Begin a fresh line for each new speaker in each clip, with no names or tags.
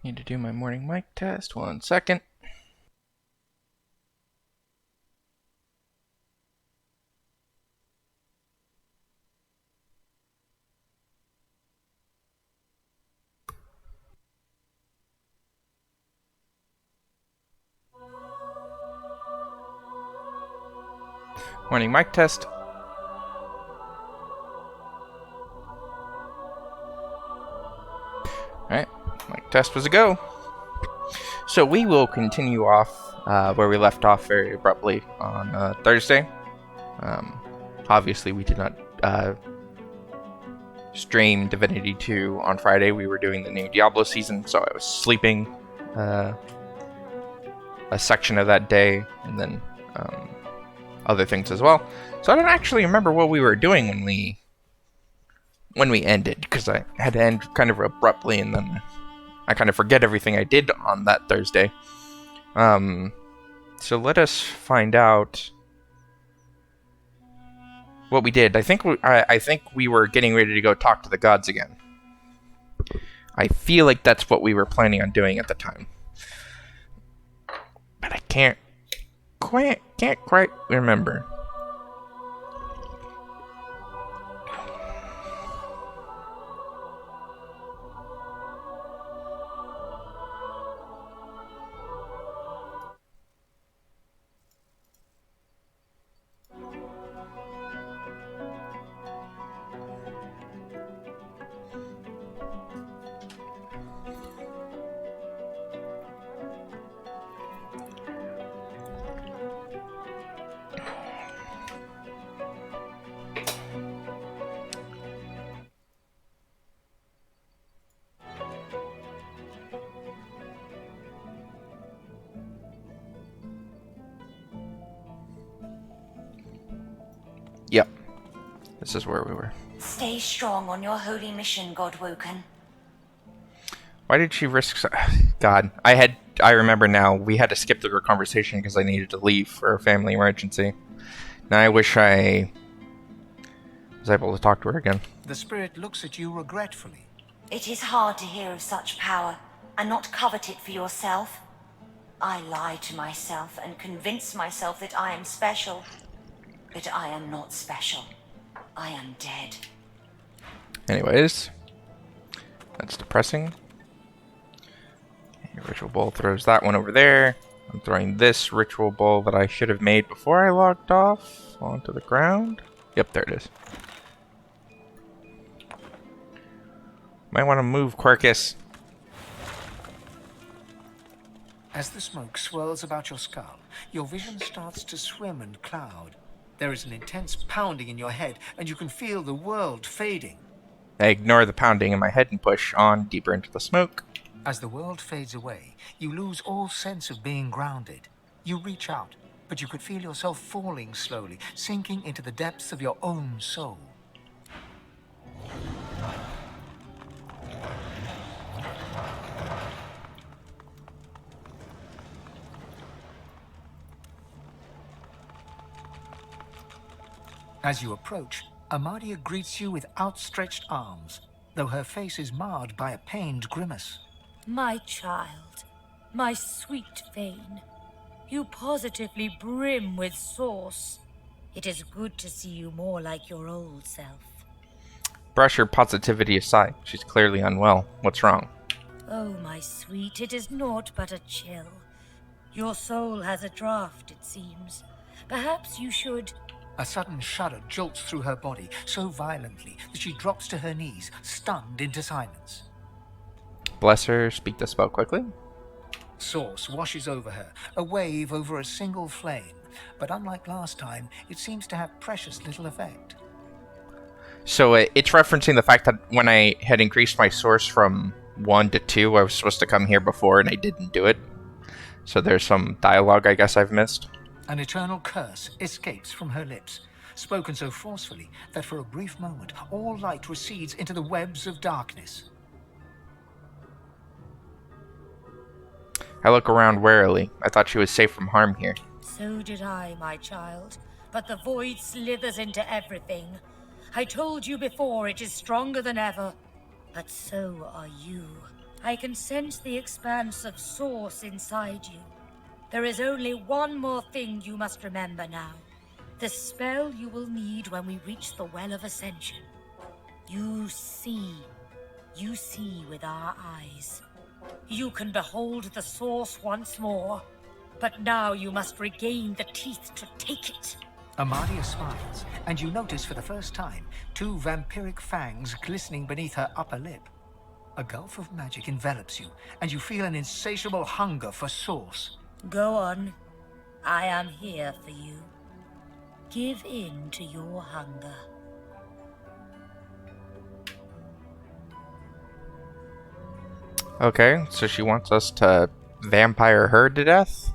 Need to do my morning mic test. 1 second. Morning mic test. Alright, mic test was a go. So we will continue off where we left off very abruptly on Thursday. Obviously we did not stream Divinity 2 on Friday. We were doing the new Diablo season, so I was sleeping a section of that day, and then other things as well. So I don't actually remember what we were doing when we ended, because I had to end kind of abruptly, and then I kind of forget everything I did on that Thursday. So let us find out what we did. I think we were getting ready to go talk to the gods again. I feel like that's what we were planning on doing at the time, but I can't quite remember. Yep. This is where we were.
Stay strong on your holy mission, Godwoken.
Why did she risk... God, I remember now. We had to skip the conversation because I needed to leave for a family emergency. Now I wish I was able to talk to her again.
The spirit looks at you regretfully.
It is hard to hear of such power and not covet it for yourself. I lie to myself and convince myself that I am special. But I am not special. I am dead.
Anyways, that's depressing. Okay, ritual bowl throws that one over there. I'm throwing this ritual bowl that I should have made before I logged off onto the ground. Yep, there it is. Might want to move, Quercus.
As the smoke swirls about your skull, your vision starts to swim and cloud. There is an intense pounding in your head, and you can feel the world fading.
I ignore the pounding in my head and push on deeper into the smoke.
As the world fades away, you lose all sense of being grounded. You reach out, but you could feel yourself falling slowly, sinking into the depths of your own soul. As you approach, Amadia greets you with outstretched arms, though her face is marred by a pained grimace.
My child, my sweet Fane, you positively brim with sauce. It is good to see you more like your old self.
Brush her positivity aside. She's clearly unwell. What's wrong?
Oh, my sweet, it is naught but a chill. Your soul has a draft, it seems. Perhaps you should...
A sudden shudder jolts through her body so violently that she drops to her knees, stunned into silence.
Bless her. Speak the spell quickly.
Sauce washes over her, a wave over a single flame. But unlike last time, it seems to have precious little effect.
So it's referencing the fact that when I had increased my source from 1 to 2, I was supposed to come here before and I didn't do it. So there's some dialogue I guess I've missed.
An eternal curse escapes from her lips, spoken so forcefully that for a brief moment all light recedes into the webs of darkness.
I look around warily. I thought she was safe from harm here.
So did I, my child. But the void slithers into everything. I told you before, it is stronger than ever. But so are you. I can sense the expanse of source inside you. There is only one more thing you must remember now. The spell you will need when we reach the Well of Ascension. You see. You see with our eyes. You can behold the source once more, but now you must regain the teeth to take it.
Amadia smiles, and you notice for the first time 2 vampiric fangs glistening beneath her upper lip. A gulf of magic envelops you, and you feel an insatiable hunger for source.
Go on. I am here for you. Give in to your hunger.
Okay, so she wants us to vampire her to death?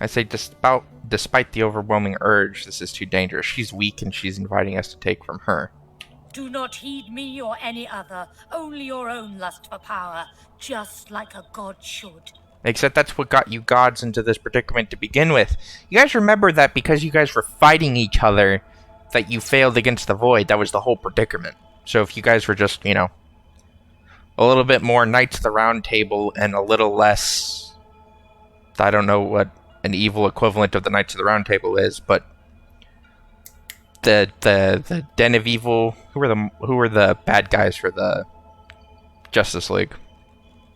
I say despite the overwhelming urge, this is too dangerous. She's weak and she's inviting us to take from her.
Do not heed me or any other, only your own lust for power, just like a god should.
Except that's what got you gods into this predicament to begin with. You guys remember that because you guys were fighting each other, that you failed against the void. That was the whole predicament. So if you guys were just, you know, a little bit more Knights of the Round Table and a little less... I don't know what an evil equivalent of the Knights of the Round Table is, but the Den of Evil, who were the bad guys for the Justice League?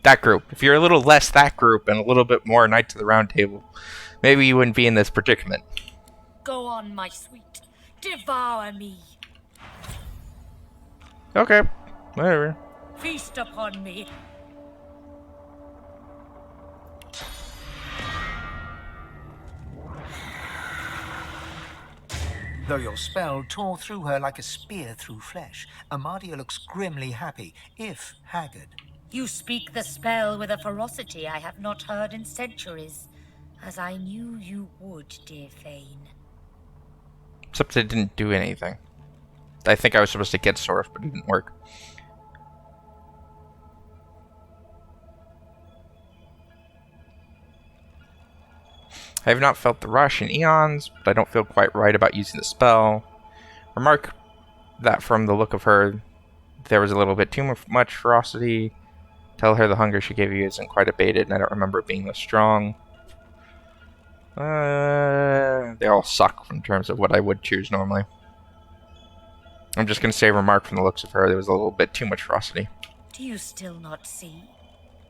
That group. If you're a little less that group and a little bit more Knights of the Round Table, maybe you wouldn't be in this predicament.
Go on, my sweet. Devour me.
Okay, whatever.
Feast upon me.
Though your spell tore through her like a spear through flesh, Amadia looks grimly happy, if haggard.
You speak the spell with a ferocity I have not heard in centuries, as I knew you would, dear Fane.
Except it didn't do anything. I think I was supposed to get Source, but it didn't work. I have not felt the rush in eons, but I don't feel quite right about using the spell. Remark that from the look of her, there was a little bit too much ferocity. Tell her the hunger she gave you isn't quite abated, and I don't remember it being this strong. They all suck in terms of what I would choose normally. I'm just going to say remark from the looks of her, there was a little bit too much ferocity.
Do you still not see?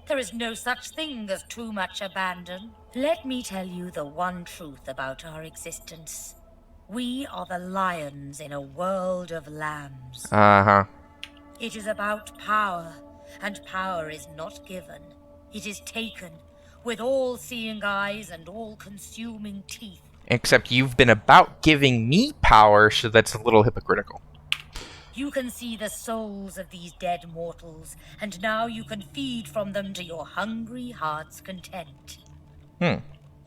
There is no such thing as too much abandon. Let me tell you the one truth about our existence. We are the lions in a world of lambs.
Uh-huh.
It is about power, and power is not given. It is taken, with all-seeing eyes and all-consuming teeth.
Except you've been about giving me power, so that's a little hypocritical.
You can see the souls of these dead mortals, and now you can feed from them to your hungry heart's content.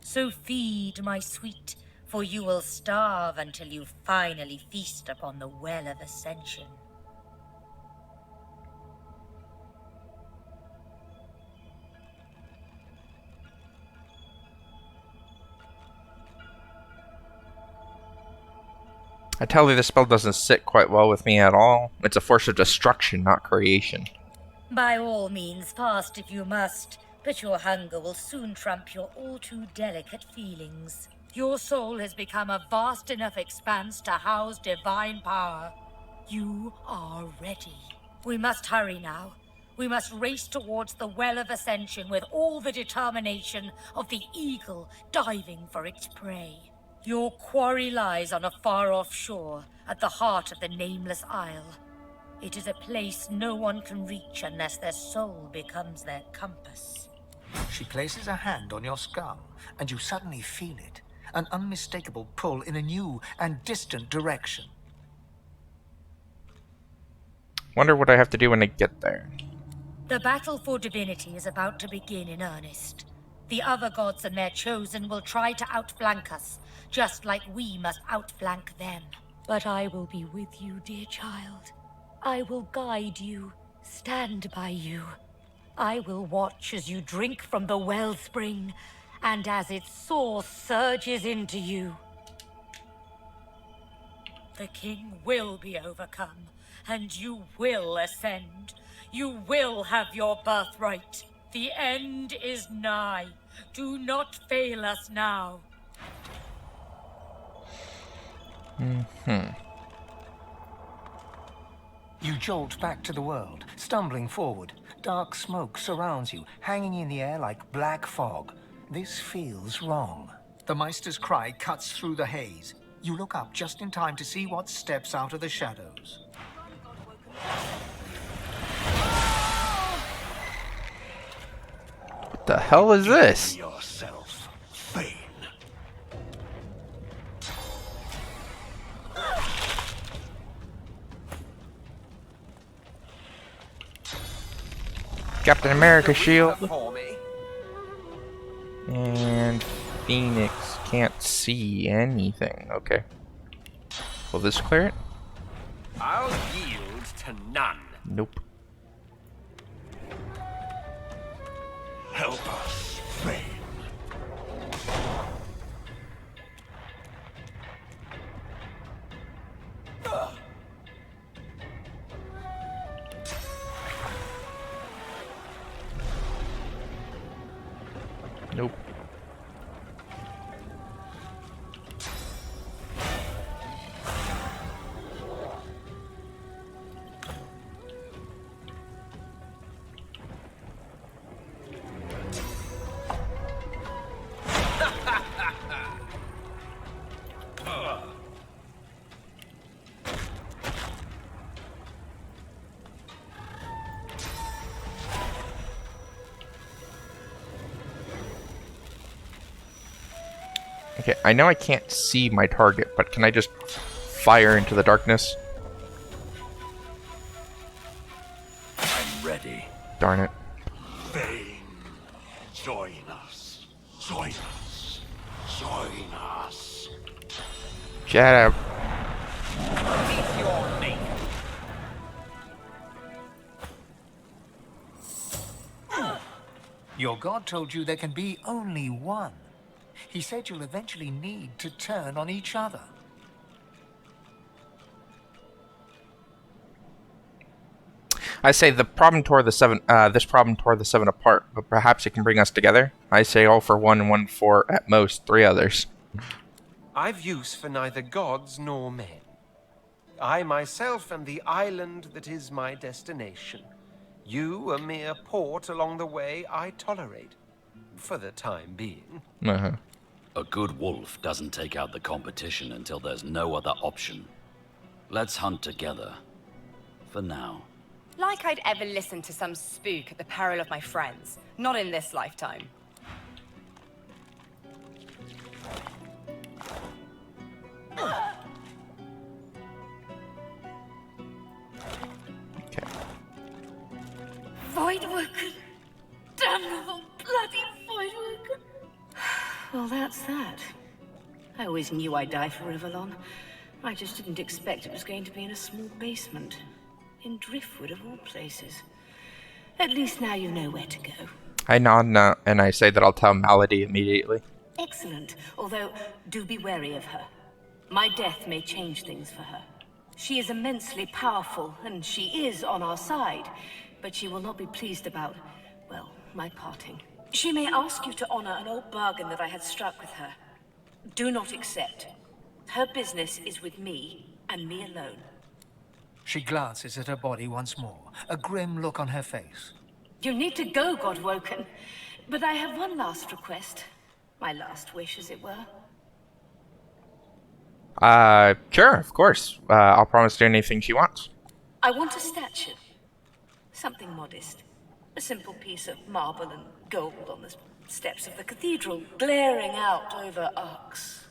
So feed, my sweet, for you will starve until you finally feast upon the Well of Ascension.
I tell you, this spell doesn't sit quite well with me at all. It's a force of destruction, not creation.
By all means, fast if you must, but your hunger will soon trump your all-too-delicate feelings. Your soul has become a vast enough expanse to house divine power. You are ready. We must hurry now. We must race towards the Well of Ascension with all the determination of the eagle diving for its prey. Your quarry lies on a far-off shore, at the heart of the Nameless Isle. It is a place no one can reach unless their soul becomes their compass.
She places a hand on your skull, and you suddenly feel it. An unmistakable pull in a new and distant direction.
Wonder what I have to do when I get there.
The battle for Divinity is about to begin in earnest. The other gods and their chosen will try to outflank us, just like we must outflank them. But I will be with you, dear child. I will guide you, stand by you. I will watch as you drink from the wellspring, and as its source surges into you. The king will be overcome, and you will ascend. You will have your birthright. The end is nigh. Do not fail us now.
You jolt back to the world, stumbling forward. Dark smoke surrounds you, hanging in the air like black fog. This feels wrong. The Meister's cry cuts through the haze. You look up just in time to see what steps out of the shadows.
What the hell is this?
Yourself, Fane.
Captain America shield.
For me.
And Phoenix can't see anything. Okay. Will this clear it?
I'll yield to none.
Nope.
Help us, Fane.
Nope. Okay, I know I can't see my target, but can I just fire into the darkness?
I'm ready.
Darn it.
Fane, join us. Join us. Join us.
Shut up.
Meet your mate.
Your god told you there can be only one. He said you'll eventually need to turn on each other.
I say the problem tore the seven. This problem tore the seven apart, but perhaps it can bring us together. I say all for one and one for at most three others.
I've use for neither gods nor men. I myself am the island that is my destination. You, a mere port along the way I tolerate, for the time being.
Uh-huh.
A good wolf doesn't take out the competition until there's no other option. Let's hunt together. For now.
Like I'd ever listen to some spook at the peril of my friends. Not in this lifetime.
Okay.
Voidwoken! Damnable bloody Voidwoken!
Well, that's that. I always knew I'd die for Rivellon. I just didn't expect it was going to be in a small basement. In Driftwood, of all places. At least now you know where to go.
I nod and I say that I'll tell Malady immediately.
Excellent. Although, do be wary of her. My death may change things for her. She is immensely powerful, and she is on our side. But she will not be pleased about, well, my parting. She may ask you to honor an old bargain that I had struck with her. Do not accept. Her business is with me, and me alone.
She glances at her body once more, a grim look on her face.
You need to go, Godwoken. But I have one last request. My last wish, as it were.
Sure, of course. I'll promise to do anything she wants.
I want a statue. Something modest. A simple piece of marble and gold on the steps of the cathedral, glaring out over arcs.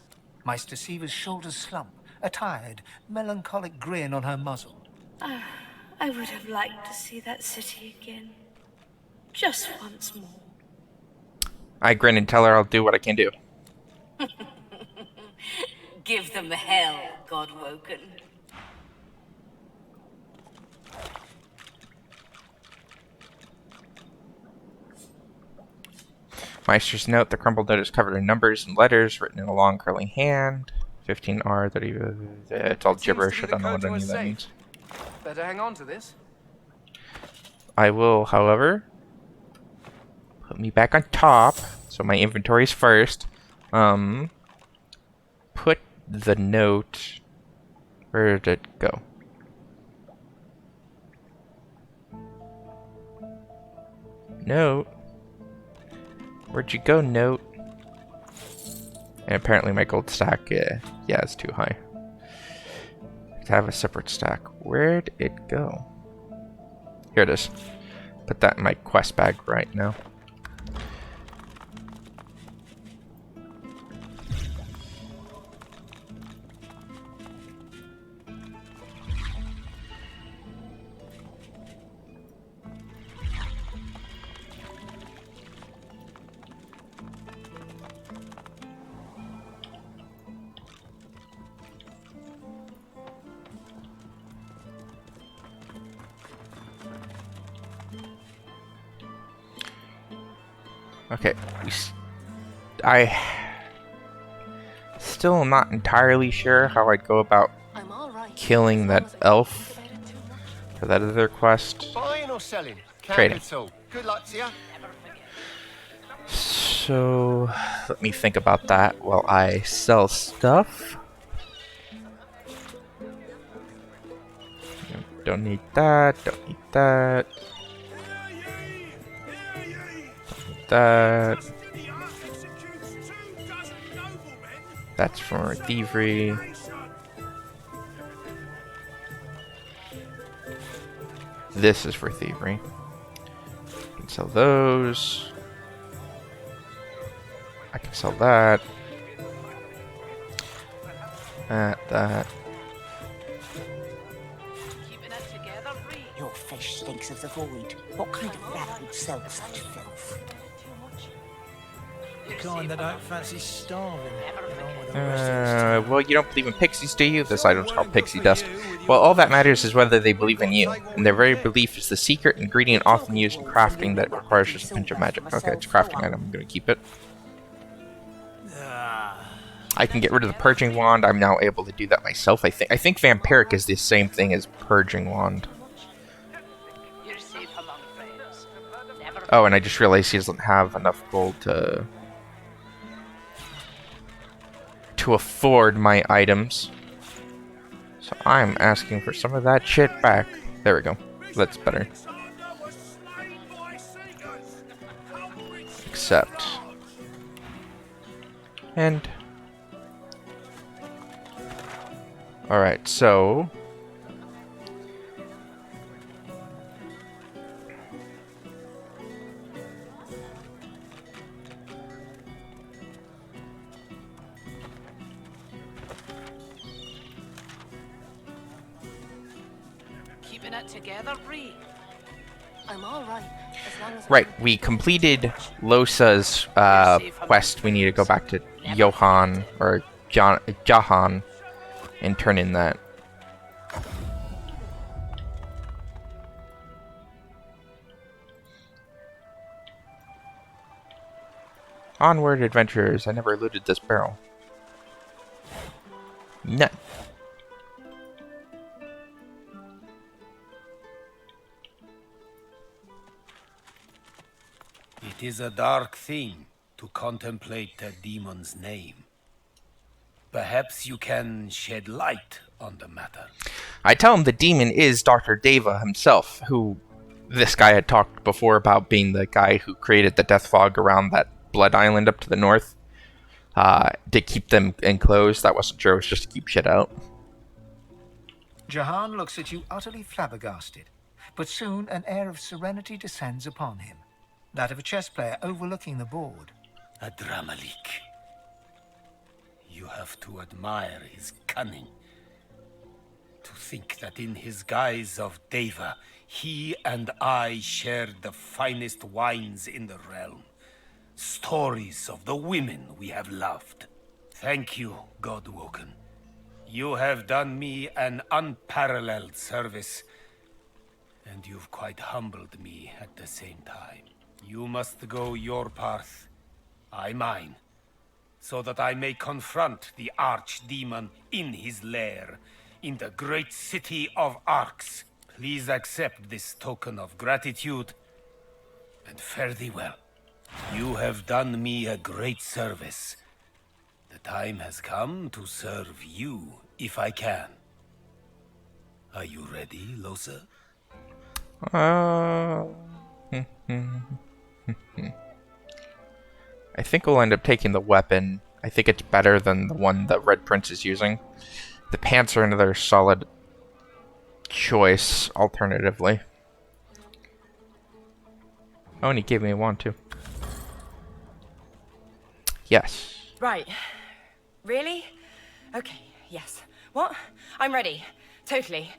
Meister Siever's shoulders slump, a tired, melancholic grin on her muzzle.
I would have liked to see that city again. Just once more.
I grin and tell her I'll do what I can do.
Give them hell, Godwoken.
Meister's note, the crumpled note is covered in numbers and letters written in a long curling hand. 15R, 30. It's all gibberish. I don't know what any of that means.
Better hang on to this.
I will, however, put me back on top, so my inventory's first. Put the note. Where did it go? Note. Where'd you go, note? And apparently my gold stack, yeah, it's too high. To have a separate stack. Where'd it go? Here it is. Put that in my quest bag right now. Okay, I still am not entirely sure how I'd go about killing that elf for that other quest.
Buying or selling?
Trading.
Good luck to you.
So let me think about that while I sell stuff. Don't need that. Don't need that. That. That's for thievery. This is for thievery. I can sell those. I can sell that. That.
Your fish stinks of the void. What kind of rat would sell such filth?
The kind that don't fancy starving. With the rest
Well, you don't believe in pixies, do you? This item's called pixie dust. Well, all that matters is whether they believe in you, and their very belief is the secret ingredient often used in crafting that requires just a pinch of magic. Okay, it's a crafting item. I'm gonna keep it. I can get rid of the purging wand. I'm now able to do that myself. I think vampiric is the same thing as purging wand. Oh, and I just realized he doesn't have enough gold to afford my items. So I'm asking for some of that shit back. There we go. That's better. Accept. And alright, so
keeping it together, Bree. I'm all right. As long as
right, we completed Losa's quest. We need to go back to Johan or Jahan and turn in that. Onward, adventurers. I never looted this barrel. None.
It is a dark thing to contemplate a demon's name. Perhaps you can shed light on the matter.
I tell him the demon is Dr. Deva himself, who this guy had talked before about being the guy who created the death fog around that blood island up to the north to keep them enclosed. That wasn't true, it was just to keep shit out.
Jahan looks at you utterly flabbergasted, but soon an air of serenity descends upon him, that of a chess player overlooking the board.
A Dramalik. You have to admire his cunning. To think that in his guise of Deva, he and I shared the finest wines in the realm. Stories of the women we have loved. Thank you, Godwoken. You have done me an unparalleled service, and you've quite humbled me at the same time. You must go your path, I mine. so that I may confront the archdemon in his lair, in the great city of Arx. Please accept this token of gratitude, and fare thee well. You have done me a great service. The time has come to serve you, if I can. Are you ready, Losa?
I think we'll end up taking the weapon. I think it's better than the one that Red Prince is using. The pants are another solid choice, alternatively. Oh, and he gave me a wand, too. Yes.
Right. Really? Okay, yes. What? I'm ready. Totally.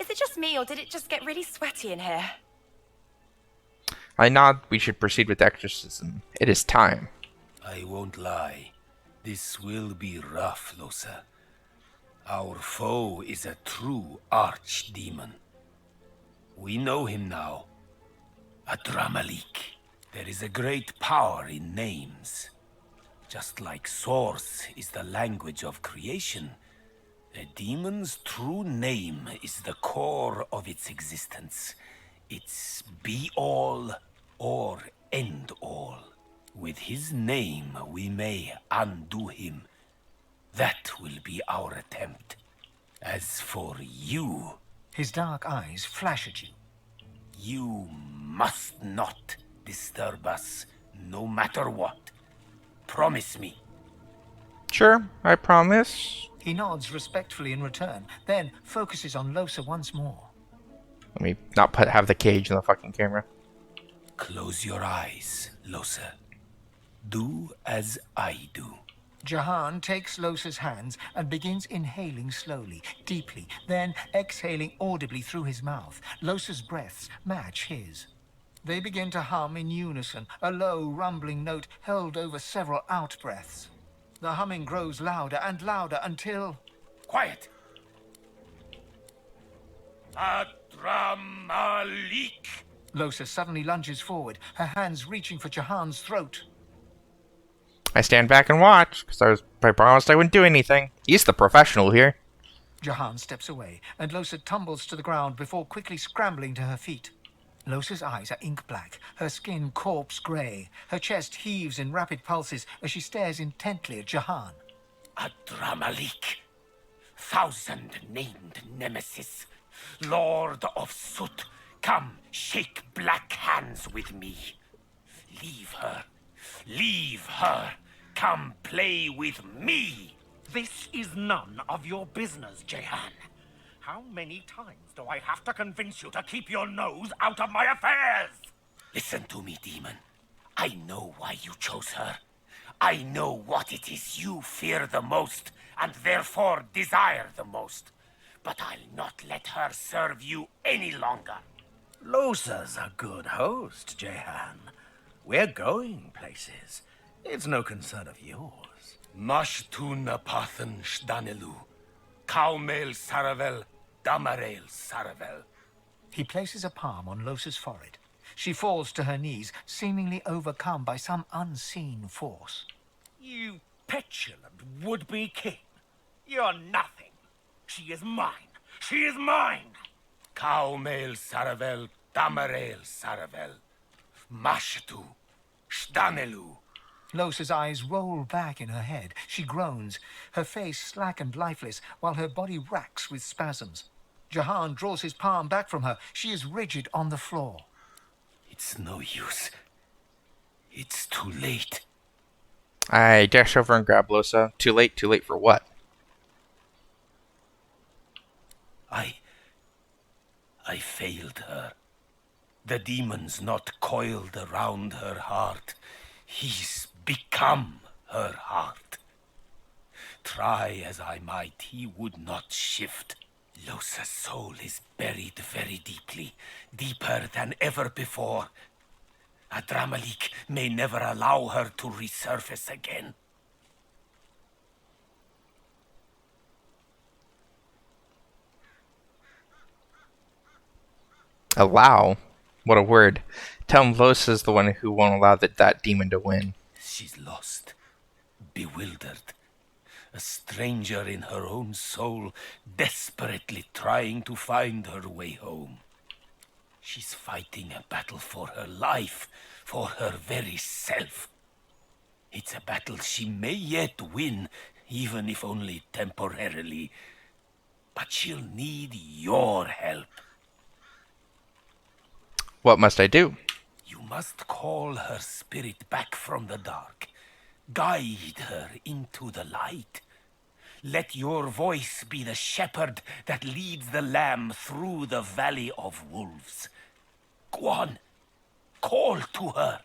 Is it just me, or did it just get really sweaty in here?
I nod. We should proceed with exorcism. It is time.
I won't lie. This will be rough, Losa. Our foe is a true archdemon. We know him now. A Dramalik. There is a great power in names. Just like Source is the language of creation, a demon's true name is the core of its existence. It's be-all or end-all. With his name, we may undo him. That will be our attempt. As for you...
His dark eyes flash at you.
You must not disturb us, no matter what. Promise me.
Sure, I promise.
He nods respectfully in return, then focuses on Losa once more.
Let me not have the cage in the fucking camera.
Close your eyes, Losa. Do as I do.
Jahan takes Losa's hands and begins inhaling slowly, deeply, then exhaling audibly through his mouth. Losa's breaths match his. They begin to hum in unison, a low, rumbling note held over several out-breaths. The humming grows louder and louder until...
Quiet! Adramalik!
Losa suddenly lunges forward, her hands reaching for Jahan's throat.
I stand back and watch, because I promised I wouldn't do anything. He's the professional here.
Jahan steps away, and Losa tumbles to the ground before quickly scrambling to her feet. Losa's eyes are ink black, her skin corpse grey. Her chest heaves in rapid pulses as she stares intently at Jahan.
Adramalik, thousand-named nemesis, Lord of Soot, come, shake black hands with me. Leave her. Leave her. Come play with me.
This is none of your business, Jehan. How many times do I have to convince you to keep your nose out of my affairs?
Listen to me, demon. I know why you chose her. I know what it is you fear the most, and therefore desire the most. But I'll not let her serve you any longer.
Losa's a good host, Jehan. We're going places. It's no concern of yours.
Mashtun apathan shdanelu. Kaumel saravel, damarael saravel.
He places a palm on Losa's forehead. She falls to her knees, seemingly overcome by some unseen force.
You petulant would-be king. You're nothing. She is mine. She is mine.
Kaumel saravel, damarael saravel. Mashtu, shdanelu.
Losa's eyes roll back in her head. She groans, her face slack and lifeless, while her body racks with spasms. Jahan draws his palm back from her. She is rigid on the floor.
It's no use. It's too late.
I dash over and grab Losa. Too late for what?
I failed her. The demon's not coiled around her heart. He's become her heart. Try as I might, he would not shift. Losa's soul is buried very deeply, deeper than ever before. Adramalik may never allow her to resurface again.
Allow? What a word. Tell him Losa's the one who won't allow that demon to win.
She's lost. bewildered. A stranger in her own soul, desperately trying to find her way home. She's fighting a battle for her life, for her very self. It's a battle she may yet win, even if only temporarily. But she'll need your help.
What must I do?
You must call her spirit back from the dark. Guide her into the light. Let your voice be the shepherd that leads the lamb through the valley of wolves. Go on, call to her.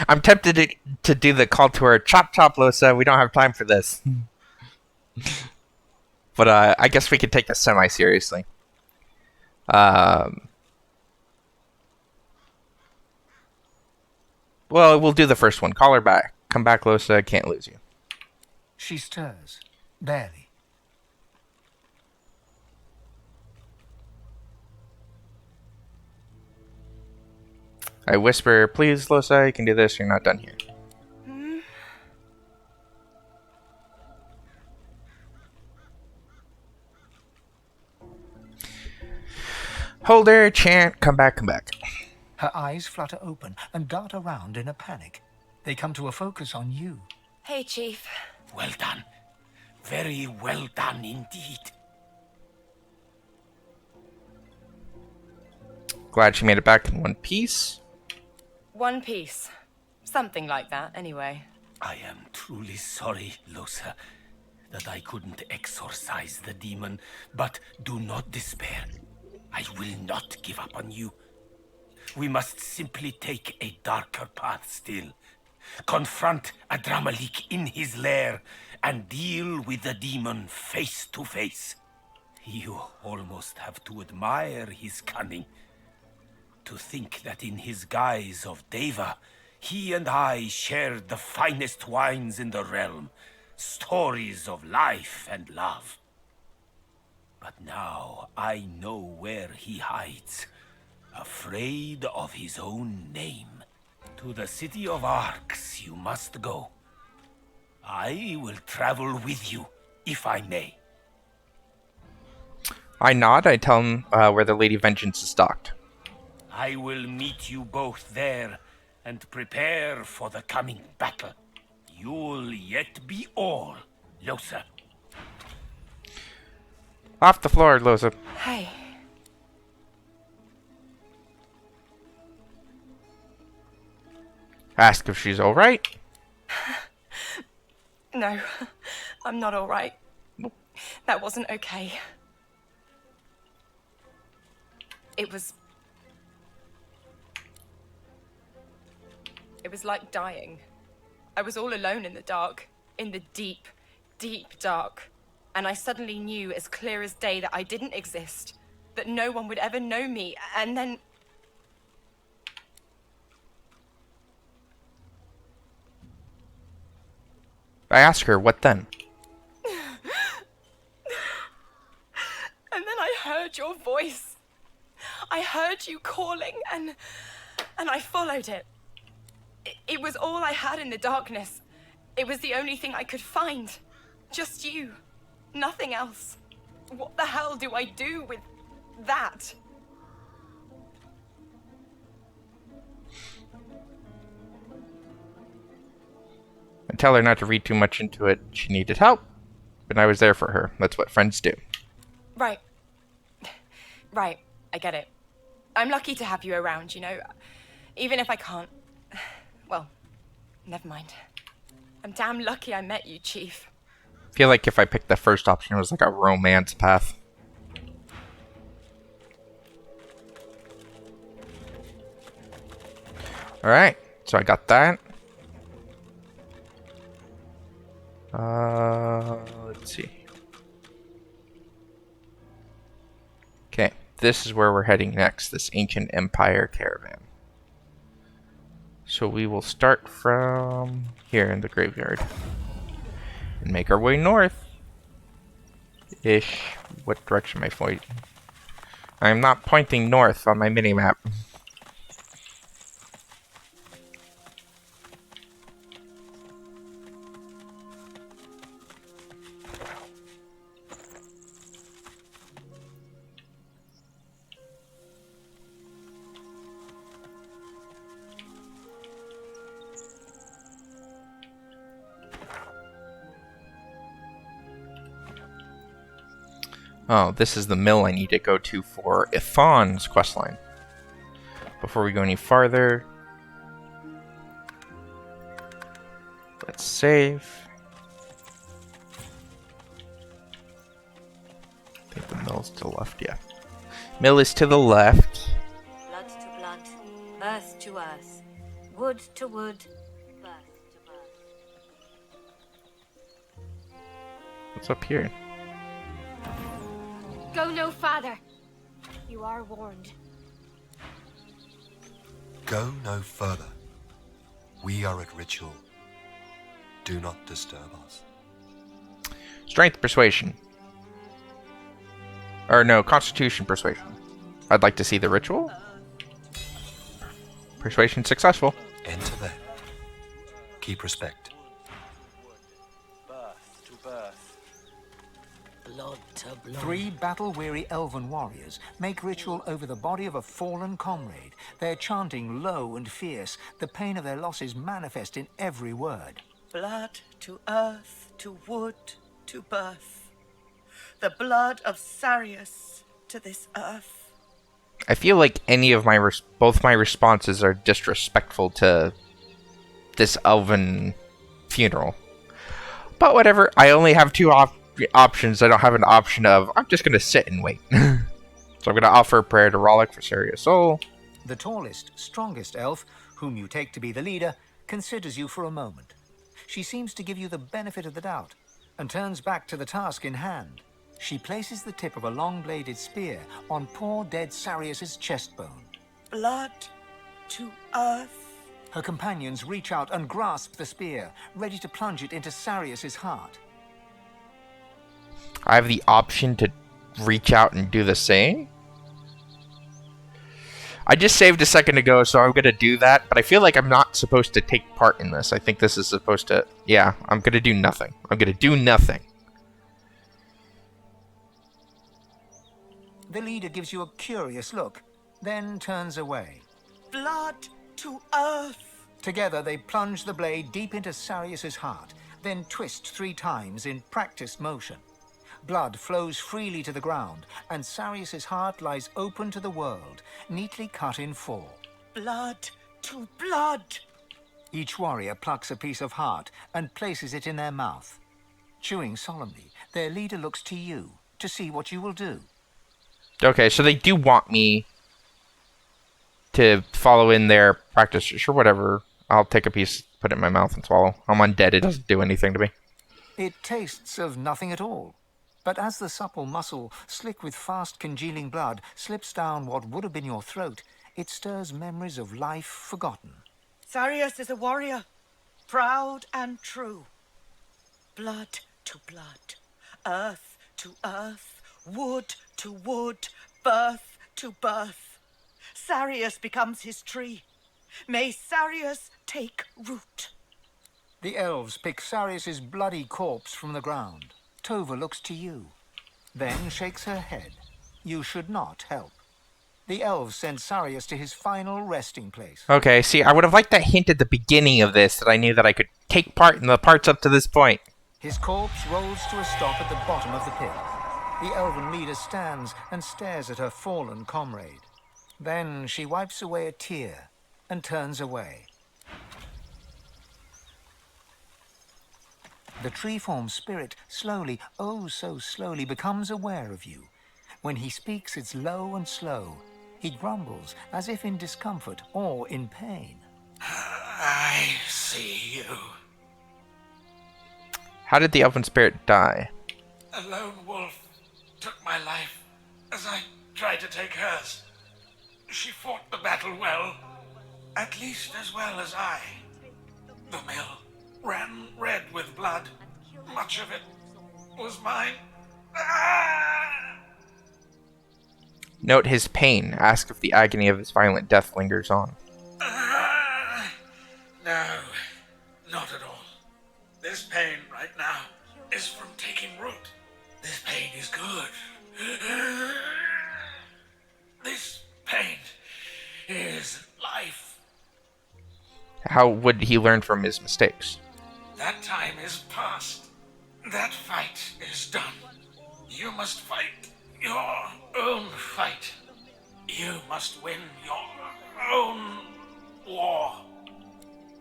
I'm tempted to do the call to her. Chop, chop, Losa. We don't have time for this. But I guess we could take this semi-seriously. Well, we'll do the first one. Call her back. Come back, Losa. Can't lose you.
She stirs, barely.
I whisper, please, Losa, you can do this. You're not done here. Hold her, chant, come back, come back.
Her eyes flutter open and dart around in a panic. They come to a focus on you.
Hey, Chief.
Well done. Very well done indeed.
Glad she made it back in one piece.
One piece. Something like that, anyway.
I am truly sorry, Losa, that I couldn't exorcise the demon, but do not despair. I will not give up on you. We must simply take a darker path still. Confront Adramalik in his lair and deal with the demon face to face. You almost have to admire his cunning. To think that in his guise of Deva, he and I shared the finest wines in the realm, stories of life and love. But now I know where he hides, afraid of his own name. To the city of Arx you must go. I will travel with you, if I may.
I nod. I tell him where the Lady Vengeance is docked.
I will meet you both there and prepare for the coming battle. You'll yet be all, Losa.
Off the floor, Losa.
Hey.
Ask if she's alright.
No, I'm not all right. That wasn't okay. It was like dying. I was all alone in the dark, in the deep, deep dark. And I suddenly knew as clear as day that I didn't exist, that no one would ever know me, and then...
I ask her, what then?
And then I heard your voice. I heard you calling, and I followed it. It was all I had in the darkness. It was the only thing I could find. Just you. Nothing else. What the hell do I do with that?
I tell her not to read too much into it. She needed help, but I was there for her. That's what friends do.
Right. Right. I get it. I'm lucky to have you around, you know. Even if I can't... Well, never mind. I'm damn lucky I met you, Chief.
I feel like if I picked the first option, it was like a romance path. Alright, so I got that. Let's see. Okay, this is where we're heading next, this Ancient Empire caravan. So we will start from here in the graveyard and make our way north. Ish. What direction am I pointing? I'm not pointing north on my minimap. Oh, this is the mill I need to go to for Ithan's questline. Before we go any farther, let's save. I think the mill's to the left, yeah. Mill is to the left.
Blood to blood, earth to earth, wood to wood, birth to birth.
What's up here?
Go no farther. You are warned.
Go no further. We are at ritual. Do not disturb us.
Strength persuasion. Or no, constitution persuasion. I'd like to see the ritual. Persuasion successful.
Enter then. Keep respect.
Birth to birth.
Blood to blood. 3 battle-weary elven warriors make ritual over the body of a fallen comrade. They're chanting low and fierce. The pain of their loss is manifest in every word.
Blood to earth, to wood, to birth. The blood of Sarius to this earth.
I feel like any of my both my responses are disrespectful to this elven funeral. But whatever, I only have 2 options. I don't have an option of, I'm just going to sit and wait. So I'm going to offer a prayer to Rollick for Sarius' soul.
The tallest, strongest elf, whom you take to be the leader, considers you for a moment. She seems to give you the benefit of the doubt, and turns back to the task in hand. She places the tip of a long-bladed spear on poor dead Sarius' chestbone.
Blood to earth.
Her companions reach out and grasp the spear, ready to plunge it into Sarius' heart.
I have the option to reach out and do the same. I just saved a second ago, so I'm going to do that, but I feel like I'm not supposed to take part in this. I think this is supposed to... Yeah, I'm going to do nothing. I'm going to do nothing.
The leader gives you a curious look, then turns away.
Blood to earth.
Together, they plunge the blade deep into Sarius' heart, then twist 3 times in practiced motion. Blood flows freely to the ground, and Sarius' heart lies open to the world, neatly cut in 4.
Blood to blood.
Each warrior plucks a piece of heart and places it in their mouth. Chewing solemnly, their leader looks to you to see what you will do.
Okay, so they do want me to follow in their practice. Sure, whatever. I'll take a piece, put it in my mouth, and swallow. I'm undead. It doesn't do anything to me.
It tastes of nothing at all. But as the supple muscle, slick with fast congealing blood, slips down what would have been your throat, it stirs memories of life forgotten.
Sarius is a warrior, proud and true. Blood to blood, earth to earth, wood to wood, birth to birth. Sarius becomes his tree. May Sarius take root.
The elves pick Sarius' bloody corpse from the ground. Tova looks to you, then shakes her head. You should not help. The elves send Sarius to his final resting place.
Okay, see, I would have liked that hint at the beginning of this, that I knew that I could take part in the parts up to this point.
His corpse rolls to a stop at the bottom of the pit. The elven leader stands and stares at her fallen comrade. Then she wipes away a tear and turns away. The tree-form spirit slowly, oh so slowly, becomes aware of you. When he speaks, it's low and slow. He grumbles, as if in discomfort or in pain.
I see you.
How did the elven spirit die?
A lone wolf took my life as I tried to take hers. She fought the battle well, at least as well as I. The mill ran red with blood. Much of it was mine. Ah!
Note his pain. Ask if the agony of his violent death lingers on.
No, not at all. This pain right now is from taking root. This pain is good. This pain is life.
How would he learn from his mistakes?
That time is past. That fight is done. You must fight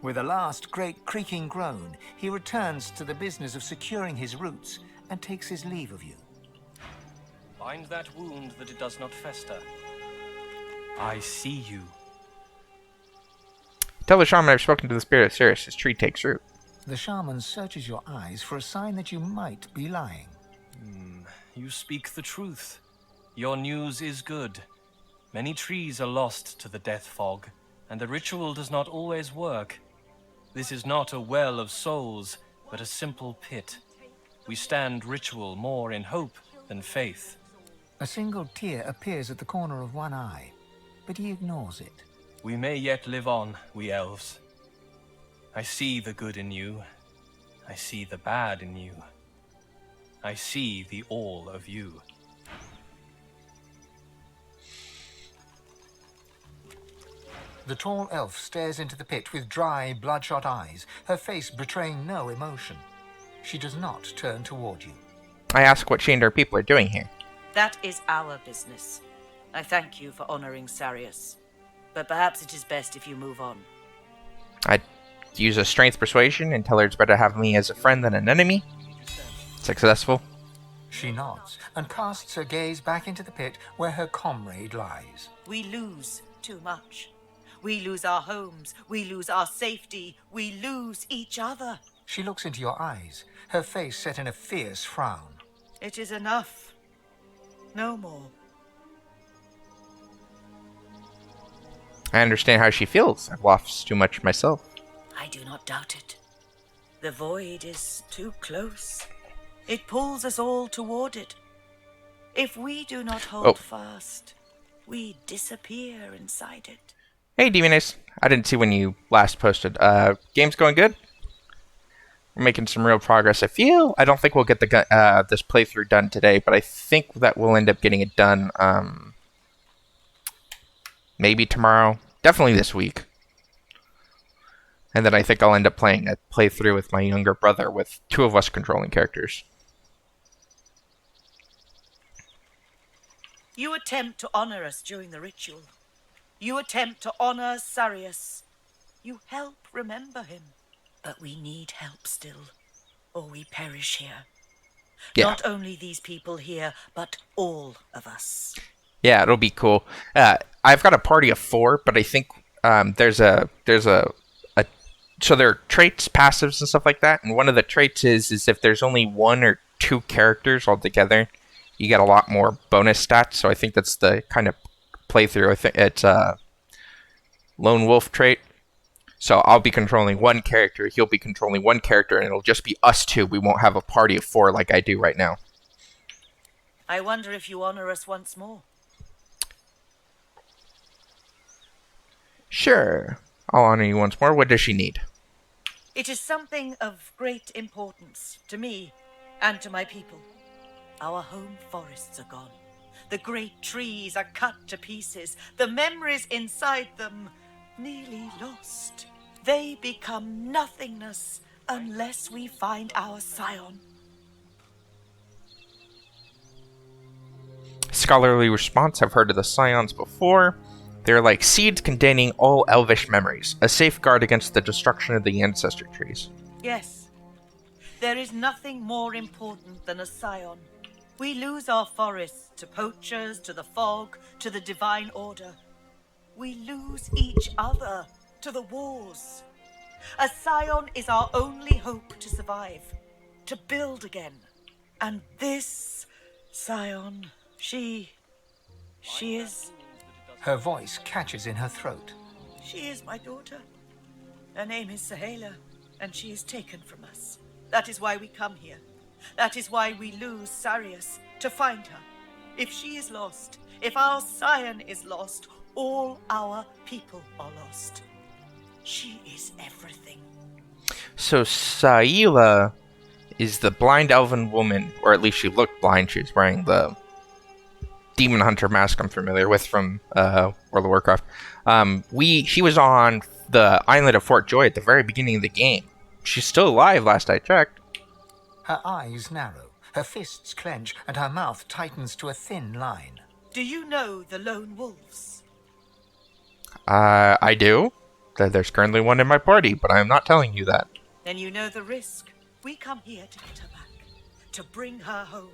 With a last great creaking groan, he returns to the business of securing his roots and takes his leave of you.
Bind that wound that it does not fester. I see you.
Tell the shaman I've spoken to the spirit of Sirius. His tree takes root.
The shaman searches your eyes for a sign that you might be lying.
You speak the truth. Your news is good. Many trees are lost to the death fog, and the ritual does not always work. This is not a well of souls, but a simple pit. We stand ritual more in hope than faith.
A single tear appears at the corner of one eye, but he ignores it.
We may yet live on, we elves. I see the good in you. I see the bad in you. I see the all of you.
The tall elf stares into the pit with dry, bloodshot eyes, her face betraying no emotion. She does not turn toward you.
I ask what she and her people are doing here.
That is our business. I thank you for honoring Sarius. But perhaps it is best if you move on.
I use a strength persuasion and tell her it's better to have me as a friend than an enemy. Successful.
She nods and casts her gaze back into the pit where her comrade lies.
We lose too much. We lose our homes. We lose our safety. We lose each other.
She looks into your eyes, her face set in a fierce frown.
It is enough. No more.
I understand how she feels. I've lost too much myself.
I do not doubt it. The void is too close. It pulls us all toward it. If we do not hold fast, we disappear inside it.
Hey, Divinity. I didn't see when you last posted. Game's going good? We're making some real progress. I don't think we'll get this playthrough done today, but I think that we'll end up getting it done maybe tomorrow. Definitely this week. And then I think I'll end up playing a playthrough with my younger brother with 2 of us controlling characters.
You attempt to honor us during the ritual. You attempt to honor Sarius. You help remember him. But we need help still, or we perish here.
Yeah.
Not only these people here, but all of us.
Yeah, it'll be cool. I've got a party of 4, but I think so there are traits, passives, and stuff like that. And one of the traits is if there's only 1 or 2 characters altogether, you get a lot more bonus stats. So I think that's the kind of playthrough. I think it's a lone wolf trait. So I'll be controlling 1 character, he'll be controlling 1 character, and it'll just be us 2. We won't have a party of 4 like I do right now.
I wonder if you honor us once more.
Sure. I'll honor you once more. What does she need?
It is something of great importance to me and to my people. Our home forests are gone. The great trees are cut to pieces. The memories inside them nearly lost. They become nothingness unless we find our scion.
Scholarly response. I've heard of the scions before. They're like seeds containing all elvish memories, a safeguard against the destruction of the ancestor trees.
Yes. There is nothing more important than a scion. We lose our forests to poachers, to the fog, to the divine order. We lose each other to the wars. A scion is our only hope to survive, to build again. And this scion, she is...
Her voice catches in her throat.
She is my daughter. Her name is Sahela, and she is taken from us. That is why we come here. That is why we lose Sarius, to find her. If she is lost, if our scion is lost, all our people are lost. She is everything.
So Saila is the blind elven woman, or at least she looked blind. She was wearing the demon hunter mask I'm familiar with from World of Warcraft. She was on the island of Fort Joy at the very beginning of the game. She's still alive, last I checked.
Her eyes narrow, her fists clench, and her mouth tightens to a thin line.
Do you know the lone wolves?
I do. that there's currently one in my party, but I am not telling you that.
Then you know the risk. We come here to get her back, to bring her home.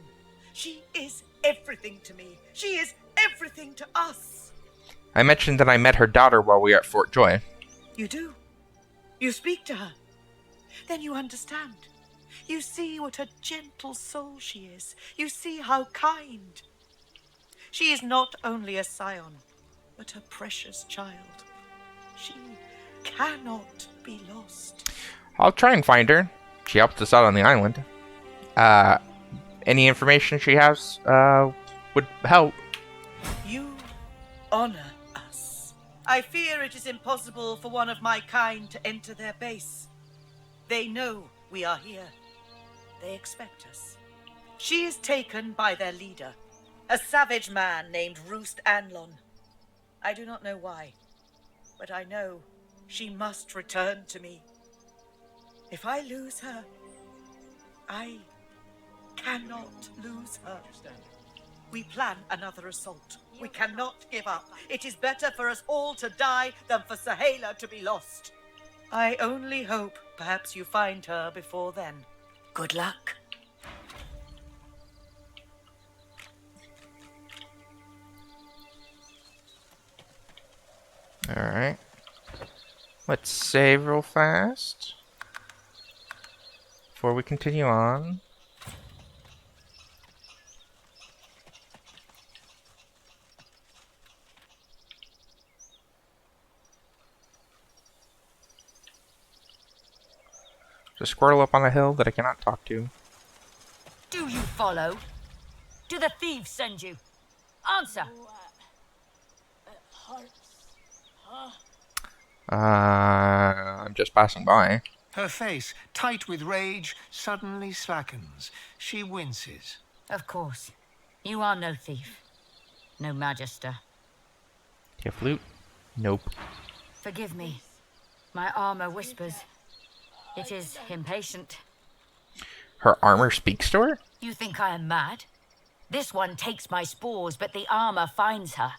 She is everything to me. She is everything to us.
I mentioned that I met her daughter while we were at Fort Joy.
You do? You speak to her? Then you understand. You see what a gentle soul she is. You see how kind. She is not only a scion, but a precious child. She cannot be lost.
I'll try and find her. She helped us out on the island. Any information she has would help.
You honor us. I fear it is impossible for one of my kind to enter their base. They know we are here. They expect us. She is taken by their leader, a savage man named Roost Anlon. I do not know why, but I know she must return to me. If I lose her, I cannot lose her. We plan another assault. We cannot give up. It is better for us all to die than for Sahela to be lost. I only hope perhaps you find her before then. Good luck.
Alright. Let's save real fast before we continue on. There's a squirrel up on the hill that I cannot talk to.
Do you follow? Do the thieves send you? Answer!
I'm just passing by.
Her face, tight with rage, suddenly slackens. She winces.
Of course. You are no thief. No magister.
Do you have loot? Nope.
Forgive me. My armor whispers. It is impatient.
Her armor speaks to her?
You think I am mad? This one takes my spores, but the armor finds her.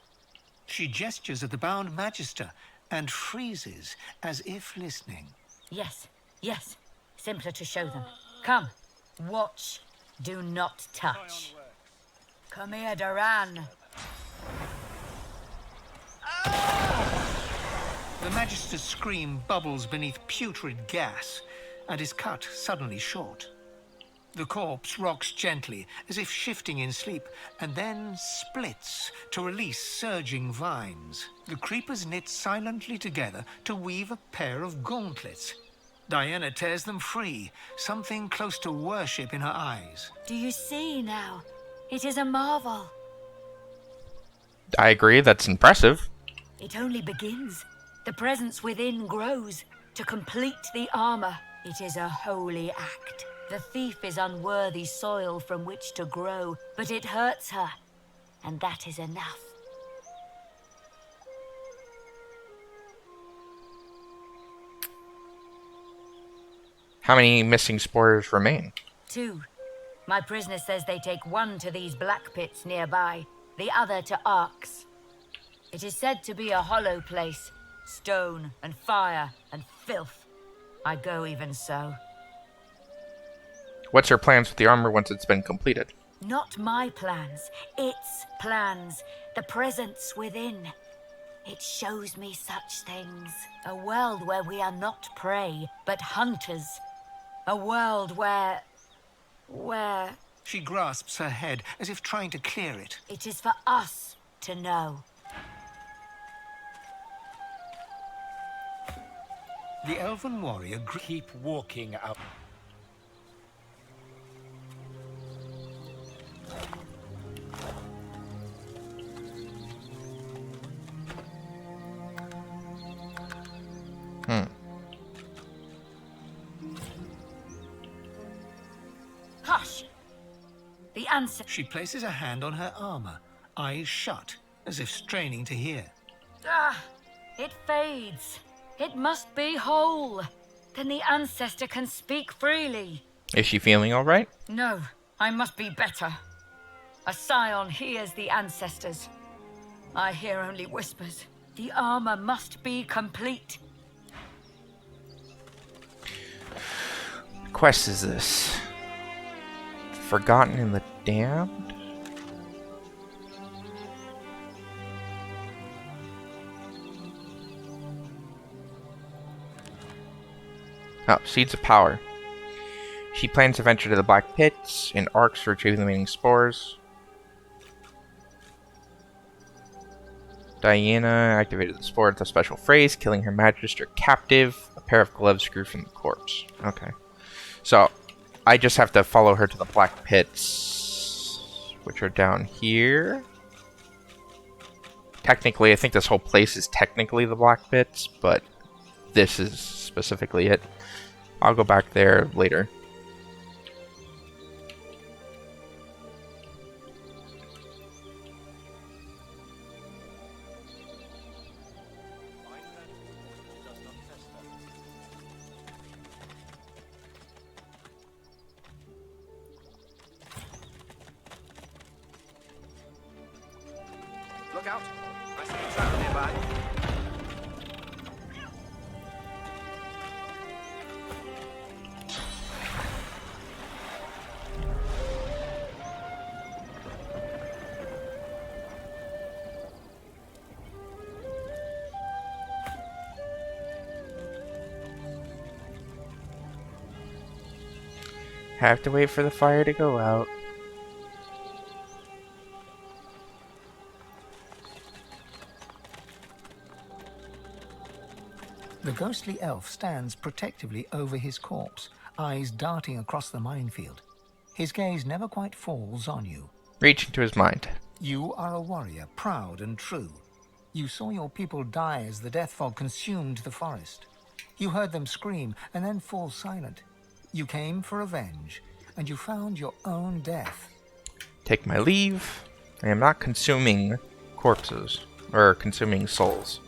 She gestures at the bound magister and freezes as if listening.
Yes, yes. Simpler to show them. Come. Watch. Do not touch. Come here, Duran.
The magister's scream bubbles beneath putrid gas and is cut suddenly short. The corpse rocks gently, as if shifting in sleep, and then splits to release surging vines. The creepers knit silently together to weave a pair of gauntlets. Diana tears them free, something close to worship in her eyes.
Do you see now? It is a marvel.
I agree, that's impressive.
It only begins. The presence within grows. To complete the armor, it is a holy act. The thief is unworthy soil from which to grow, but it hurts her, and that is enough.
How many missing spores remain?
2. My prisoner says they take one to these black pits nearby, the other to Arks. It is said to be a hollow place, stone and fire and filth. I go even so.
What's her plans with the armor once it's been completed?
Not my plans, its plans, the presence within. It shows me such things. A world where we are not prey, but hunters. A world where...
She grasps her head, as if trying to clear it.
It is for us to know.
The elven warrior
keep walking out.
Hush! The answer.
She places a hand on her armor, eyes shut, as if straining to hear.
Ah! It fades. It must be whole. Then the ancestor can speak freely.
Is she feeling all right?
No, I must be better. A scion hears the ancestors. I hear only whispers. The armor must be complete.
quest is this? Forgotten in the Damned? Oh, Seeds of Power. She plans to venture to the Black Pits in arcs for retrieving the remaining spores. Diana activated the spore with a special phrase, killing her magister captive. A pair of gloves grew from the corpse. Okay. So, I just have to follow her to the Black Pits, which are down here. Technically, I think this whole place is technically the Black Pits, but this is specifically it. I'll go back there later.
Look out! I see a trap nearby.
Have to wait for the fire to go out.
The ghostly elf stands protectively over his corpse, eyes darting across the minefield. His gaze never quite falls on you.
Reach into his mind.
You are a warrior, proud and true. You saw your people die as the death fog consumed the forest. You heard them scream and then fall silent. You came for revenge, and you found your own death.
Take my leave. I am not consuming corpses, or consuming souls.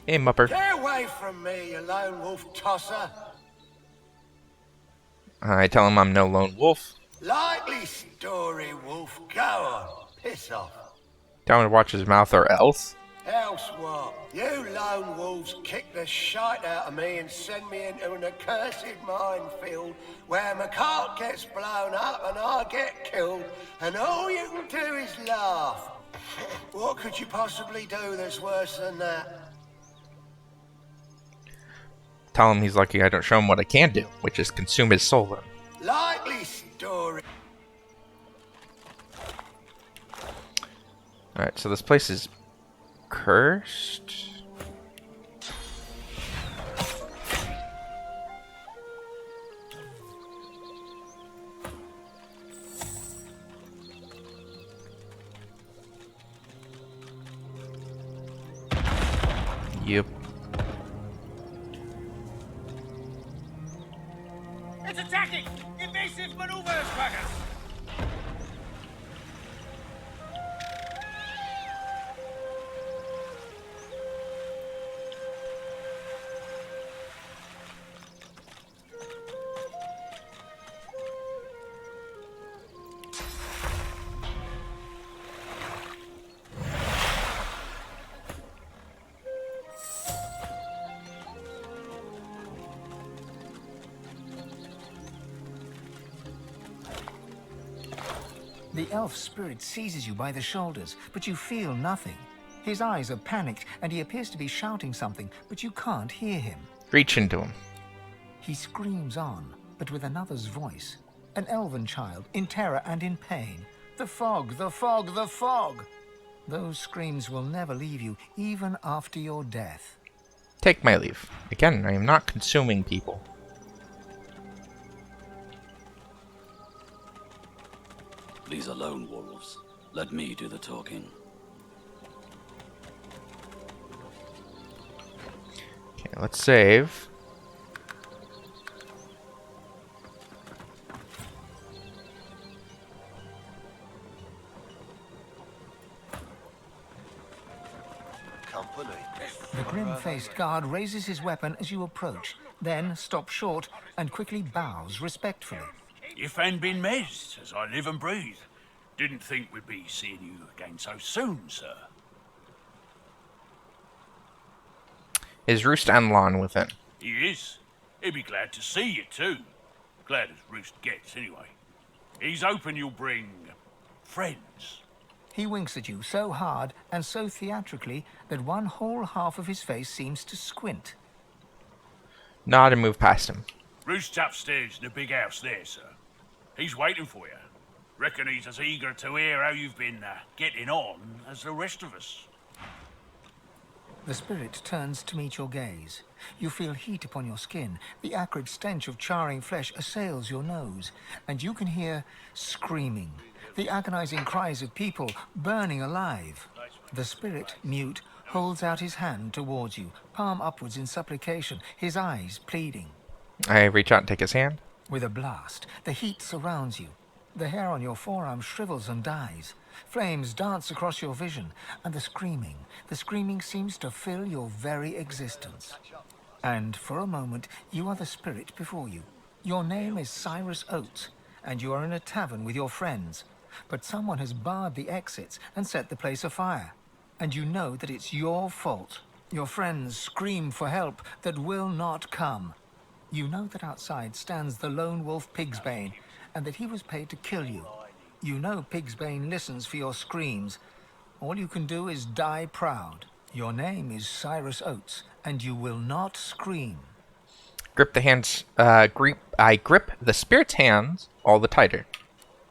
Hey, Mupper.
Get away from me, you lone wolf tosser.
I tell him I'm no lone wolf.
Likely story, wolf. Go on. Piss off.
Tell him to watch his mouth or else.
Else what? You lone wolves kick the shite out of me and send me into an accursed minefield where my cart gets blown up and I get killed, and all you can do is laugh. What could you possibly do that's worse than that?
Tell him he's lucky I don't show him what I can do, which is consume his soul then.
Likely story.
Alright, so this place is cursed. Yep.
It's attacking! Invasive maneuvers, Quackers!
The elf's spirit seizes you by the shoulders, but you feel nothing. His eyes are panicked, and he appears to be shouting something, but you can't hear him.
Reach into him.
He screams on, but with another's voice. An elven child, in terror and in pain. The fog, the fog, the fog! Those screams will never leave you, even after your death.
Take my leave. Again, I am not consuming people.
These are lone wolves. Let me do the talking.
Okay, let's save.
Company.
The grim-faced guard raises his weapon as you approach, then stops short and quickly bows respectfully.
If and been mezed, as I live and breathe. Didn't think we'd be seeing you again so soon, sir.
Is Roost and Lawn within?
He is.
He'd be glad to see you, too. Glad as Roost gets, anyway. He's hoping you'll bring... friends.
He winks at you so hard and so theatrically that one whole half of his face seems to squint.
Nod and move past him.
Roost's upstairs in the big house there, sir. He's waiting for you. Reckon he's as eager to hear how you've been getting on as the rest of us.
The spirit turns to meet your gaze. You feel heat upon your skin. The acrid stench of charring flesh assails your nose, and you can hear screaming, the agonizing cries of people burning alive. The spirit, mute, holds out his hand towards you, palm upwards in supplication, his eyes pleading.
I reach out and take his hand.
With a blast, the heat surrounds you. The hair on your forearm shrivels and dies. Flames dance across your vision, and the screaming seems to fill your very existence. And for a moment, you are the spirit before you. Your name is Cyrus Oates, and you are in a tavern with your friends. But someone has barred the exits and set the place afire. And you know that it's your fault. Your friends scream for help that will not come. You know that outside stands the lone wolf Pigsbane, and that he was paid to kill you. You know Pigsbane listens for your screams. All you can do is die proud. Your name is Cyrus Oates, and you will not scream.
Grip the hands. I grip the spirit's hands all the tighter.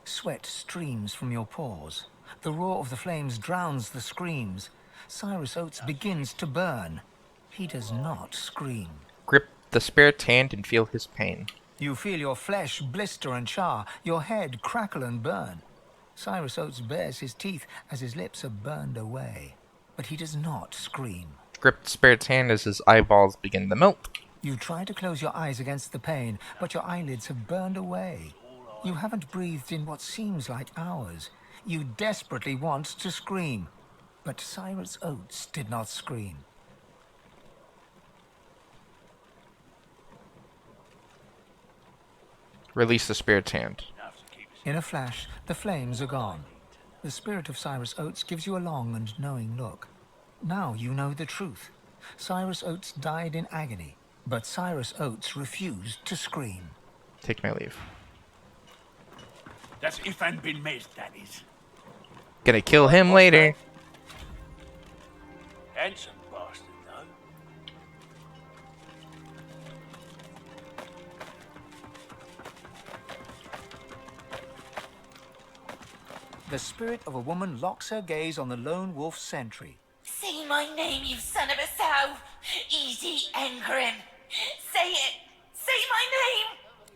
Sweat streams from your pores. The roar of the flames drowns the screams. Cyrus Oates begins to burn. He does not scream.
Grip the spirit's hand and feel his pain.
You feel your flesh blister and char, your head crackle and burn. Cyrus Oates bares his teeth as his lips are burned away. But he does not scream.
Grip the spirit's hand as his eyeballs begin to melt.
You try to close your eyes against the pain, but your eyelids have burned away. You haven't breathed in what seems like hours. You desperately want to scream. But Cyrus Oates did not scream.
Release the spirit's hand.
In a flash, the flames are gone. The spirit of Cyrus Oates gives you a long and knowing look. Now you know the truth. Cyrus Oates died in agony, but Cyrus Oates refused to scream.
Take my leave.
That's if and been made, that is.
Gonna kill him later.
Handsome bastard, though.
The spirit of a woman locks her gaze on the lone wolf sentry.
Say my name, you son of a sow! Edie Engren! Say it! Say my name!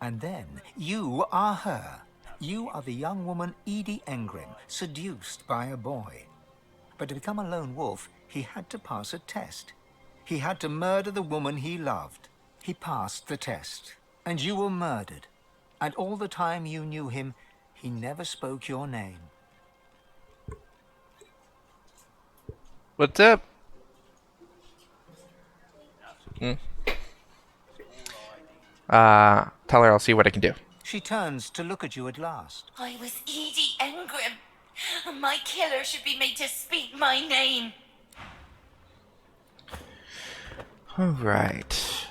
And then you are her. You are the young woman Edie Engren, seduced by a boy. But to become a lone wolf, he had to pass a test. He had to murder the woman he loved. He passed the test, and you were murdered. And all the time you knew him, he never spoke your name.
What's up? Tell her I'll see what I can do.
She turns to look at you at last.
I was Edie Engren. My killer should be made to speak my name.
Alright.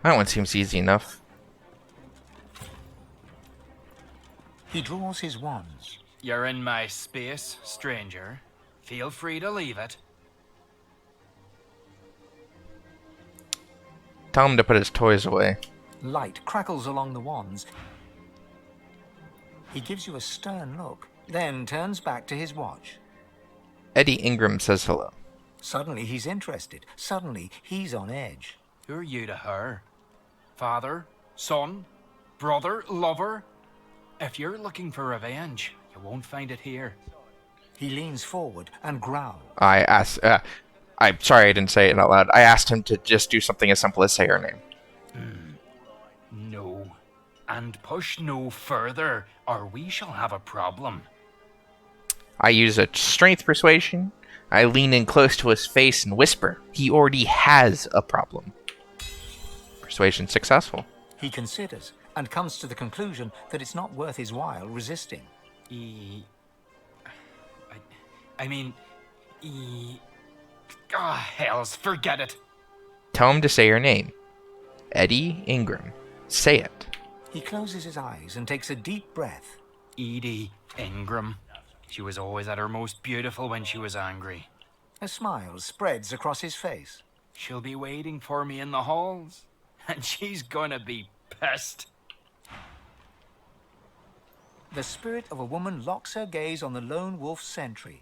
That one seems easy enough.
He draws his wands.
You're in my space, stranger. Feel free to leave it.
Tell him to put his toys away.
Light crackles along the wands. He gives you a stern look, then turns back to his watch.
Eddie Ingram says hello.
Suddenly he's interested. Suddenly he's on edge.
Who are you to her? Father? Son? Brother? Lover? If you're looking for revenge, you won't find it here.
He leans forward and growls.
I'm sorry I didn't say it out loud. I asked him to just do something as simple as say her name.
No. And push no further, or we shall have a problem.
I use a strength persuasion. I lean in close to his face and whisper. He already has a problem. Persuasion successful.
He considers and comes to the conclusion that it's not worth his while resisting.
Hells, forget it.
Tell him to say her name. Eddie Ingram. Say it.
He closes his eyes and takes a deep breath.
Edie Ingram. She was always at her most beautiful when she was angry.
A smile spreads across his face.
She'll be waiting for me in the halls, and she's gonna be pissed.
The spirit of a woman locks her gaze on the lone wolf sentry.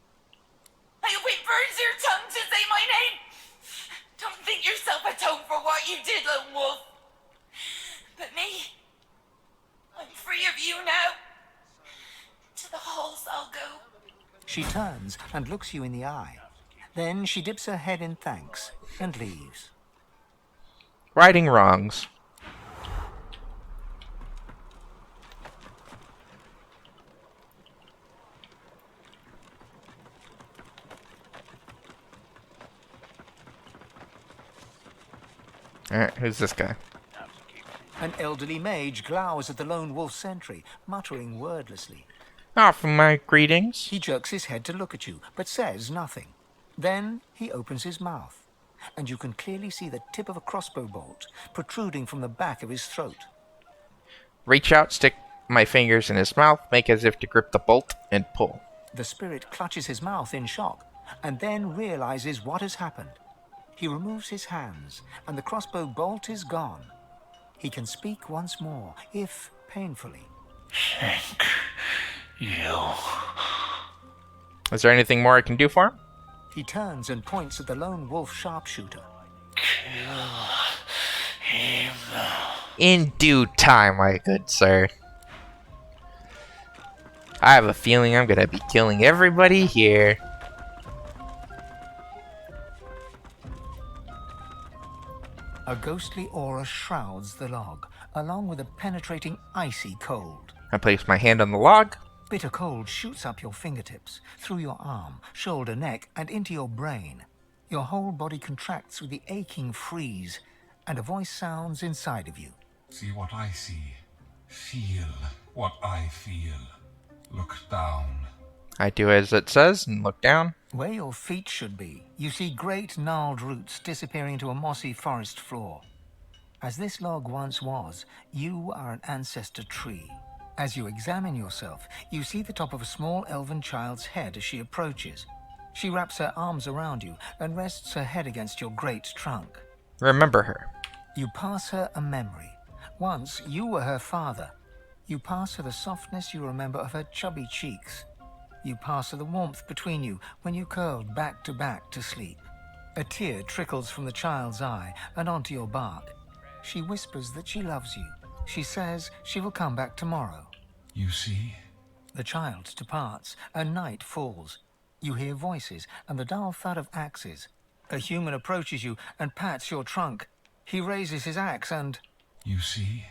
I hope it burns your tongue to say my name. Don't think yourself atoned for what you did, lone wolf. But me, I'm free of you now. To the halls I'll go.
She turns and looks you in the eye. Then she dips her head in thanks and leaves.
Righting wrongs. Alright, who's this guy?
An elderly mage glowers at the lone wolf sentry, muttering wordlessly.
Offer my greetings.
He jerks his head to look at you, but says nothing. Then he opens his mouth, and you can clearly see the tip of a crossbow bolt protruding from the back of his throat.
Reach out, stick my fingers in his mouth, make as if to grip the bolt, and pull.
The spirit clutches his mouth in shock, and then realizes what has happened. He removes his hands, and the crossbow bolt is gone. He can speak once more, if painfully.
Thank you.
Is there anything more I can do for him?
He turns and points at the lone wolf sharpshooter.
Kill him.
In due time, my good sir. I have a feeling I'm gonna be killing everybody here.
A ghostly aura shrouds the log, along with a penetrating icy cold.
I place my hand on the log.
Bitter cold shoots up your fingertips, through your arm, shoulder, neck, and into your brain. Your whole body contracts with the aching freeze, and a voice sounds inside of you.
See what I see. Feel what I feel. Look down.
I do as it says and look down.
Where your feet should be, you see great gnarled roots disappearing into a mossy forest floor. As this log once was, you are an ancestor tree. As you examine yourself, you see the top of a small elven child's head as she approaches. She wraps her arms around you and rests her head against your great trunk.
Remember her.
You pass her a memory. Once you were her father. You pass her the softness you remember of her chubby cheeks. You pass her the warmth between you when you curled back to sleep. A tear trickles from the child's eye and onto your bark. She whispers that she loves you. She says she will come back tomorrow.
You see?
The child departs, and night falls. You hear voices and the dull thud of axes. A human approaches you and pats your trunk. He raises his axe and...
You see?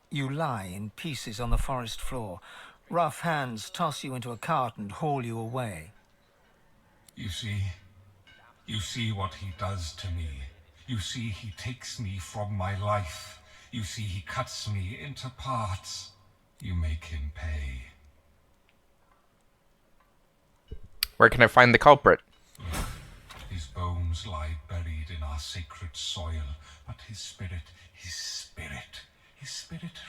You lie in pieces on the forest floor. Rough hands toss you into a cart and haul you away.
You see? You see what he does to me. You see he takes me from my life. You see he cuts me into parts. You make him pay.
Where can I find the culprit?
Look, his bones lie buried in our sacred soil, but his spirit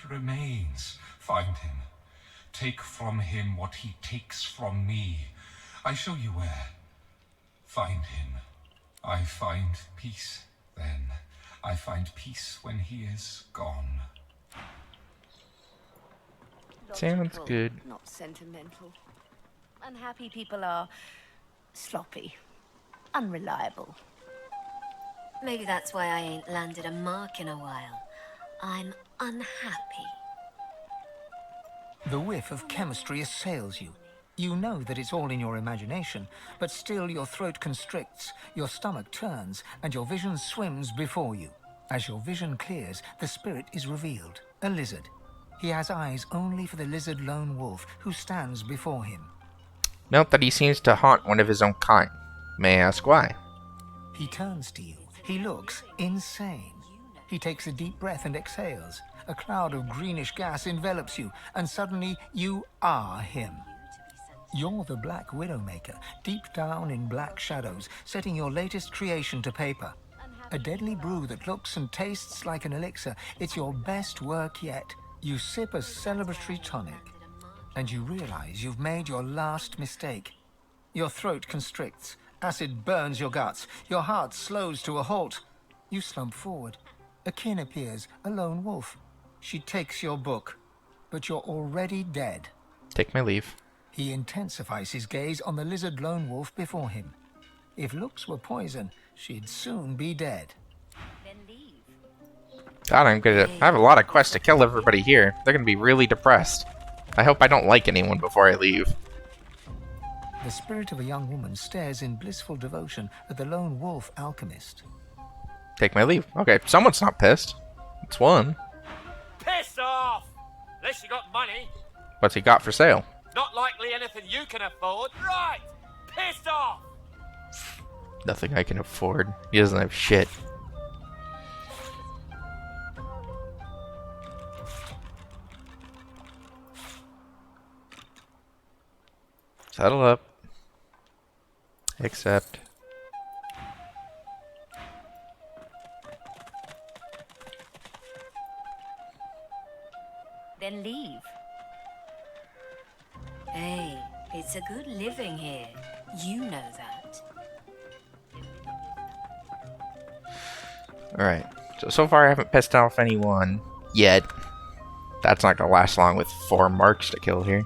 remains. Find him. Take from him what he takes from me. I show you where. Find him. I find peace then. I find peace when he is gone.
Sounds good.
Not sentimental. Unhappy people are sloppy, unreliable.
Maybe that's why I ain't landed a mark in a while. I'm unhappy.
The whiff of chemistry assails you. You know that it's all in your imagination, but still your throat constricts, your stomach turns, and your vision swims before you. As your vision clears, the spirit is revealed, a lizard. He has eyes only for the lizard lone wolf who stands before him.
Note that he seems to haunt one of his own kind. May I ask why?
He turns to you. He looks insane. He takes a deep breath and exhales. A cloud of greenish gas envelops you, and suddenly you are him. You're the Black Widowmaker, deep down in black shadows, setting your latest creation to paper. A deadly brew that looks and tastes like an elixir. It's your best work yet. You sip a celebratory tonic, and you realize you've made your last mistake. Your throat constricts. Acid burns your guts. Your heart slows to a halt. You slump forward. A kin appears, a lone wolf. She takes your book, but you're already dead.
Take my leave.
He intensifies his gaze on the lizard lone wolf before him. If looks were poison, she'd soon be dead.
God, I have a lot of quests to kill everybody here. They're gonna be really depressed. I hope I don't like anyone before I leave.
The spirit of a young woman stares in blissful devotion at the lone wolf alchemist.
Take my leave. Okay, someone's not pissed. It's one.
Piss off! Unless you got money.
What's he got for sale?
Not likely anything you can afford. Right! Pissed off!
Nothing I can afford. He doesn't have shit. Settle up. Accept.
Then leave. Hey, it's a good living here. You know that.
Alright. So far I haven't pissed off anyone yet. That's not gonna last long with 4 marks to kill here.